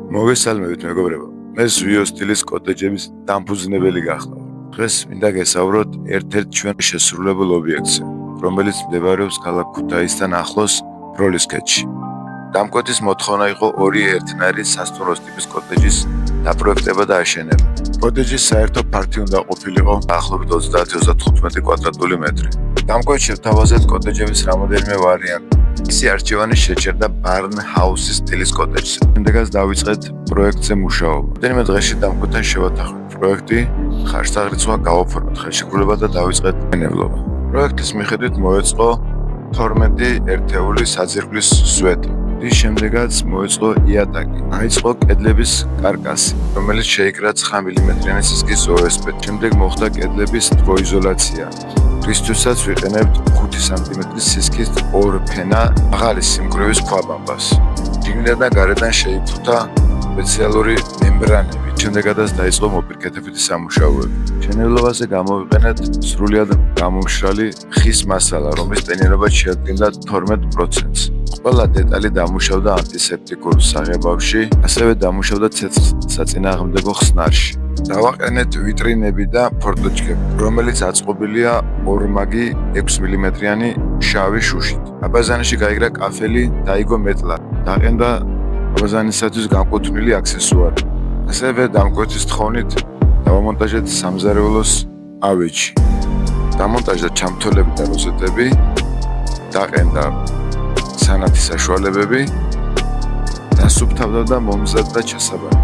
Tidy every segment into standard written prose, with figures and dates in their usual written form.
მოგესალმებით მეგობრებო. მე ზვიო სტილის კოტეჯების დამფუძნებელი გახლავ. დღეს მინდა გესაუბროთ ერთ-ერთ ჩვენ შესრულებულ ობიექტზე, რომელიც მდებარეობს ქალაქ ქუთაისთან ახლოს ბროლის ქედში. დამკვეთის მოთხოვნა იყო ორი ერთნაირი სასტუმროს ტიპის კოტეჯის დაპროექტება და აშენება. კოტეჯის საერთო ფართი უნდა ყოფილიყო დაახლოებით 30-35 კვადრატული მეტრი. დამკვეთში ვთავაზეთ კოტეჯების რამოდენიმე ვარიანტი. ისი არჩევანი შეჭერდა ბარნ ჰაუსის სტილის კოტეჯს. შემდეგაც დავიწყეთ პროექტზე მუშაობა. რამდენიმე დღეში დამკვეთთან შევათანხმეთ პროექტი, ხარჯთაღრიცხვა გავაფორმოთ ხელშეკრულება და დავიწყეთ მენებლობა. პროექტის მიხედვით მოეწყო 12 ერთეული საძირკვლის სვეტი. რის შემდეგაც მოეწყო იატაკი. დაიწყო კედლების კარკასი, რომელიც შეიკრა 9 მმ-იანი სისქის OSB. შემდეგ მოხდა კედლების თბოიზოლაცია. რისთვისაც ვიყენებთ 5 სმ-ის სისქის ორ ფენა მაღალი სიმკვრივის ქვაბამბას. შიგნიდან და გარედან შეიფუთა სპეციალური მემბრანები. შემდეგაც დაიწყო მოპირკეთებითი სამუშაოები. მშენებლობაზე გამოვიყენეთ სრულიად გამომშრალი ხის მასალა, რომლის ტენიანობა შეადგენდა 12%-ს. ყველა დეტალი დამუშავდა ანტისეპტიკურ საღებავში, ასევე დამუშავდა ცეცხლსაწინააღმდეგო ხსნარში. დავაყენეთ ვიტრინები და ფორტოჩკები, რომელიც აწყობილია ორმაგი 6 მმ-იანი შავი შუშით. აბაზანში გაიგრა კაფელი, დაიგო მეტლა. დაყენდა აბაზანისათვის განკუთვნილი აქსესუარი. ასევე დამკვეთის თხოვნით დავამონტაჟეთ სამზარეულოს ავეჯი. დამონტაჟდა ჩამთოლები და როზეტები, დაყენდა სანათი საშუალებები, დასუფთავდა და მომზადდა ჩასაბარი.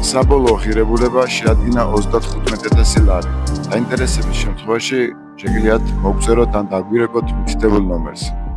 საბოლოო ღირებულება შეადგინა 35,000 ლარი. დაინტერესების შემთხვევაში შეგიძლიათ მოგწეროთ ან დაგვირეკოთ მითითებულ ნომერზე.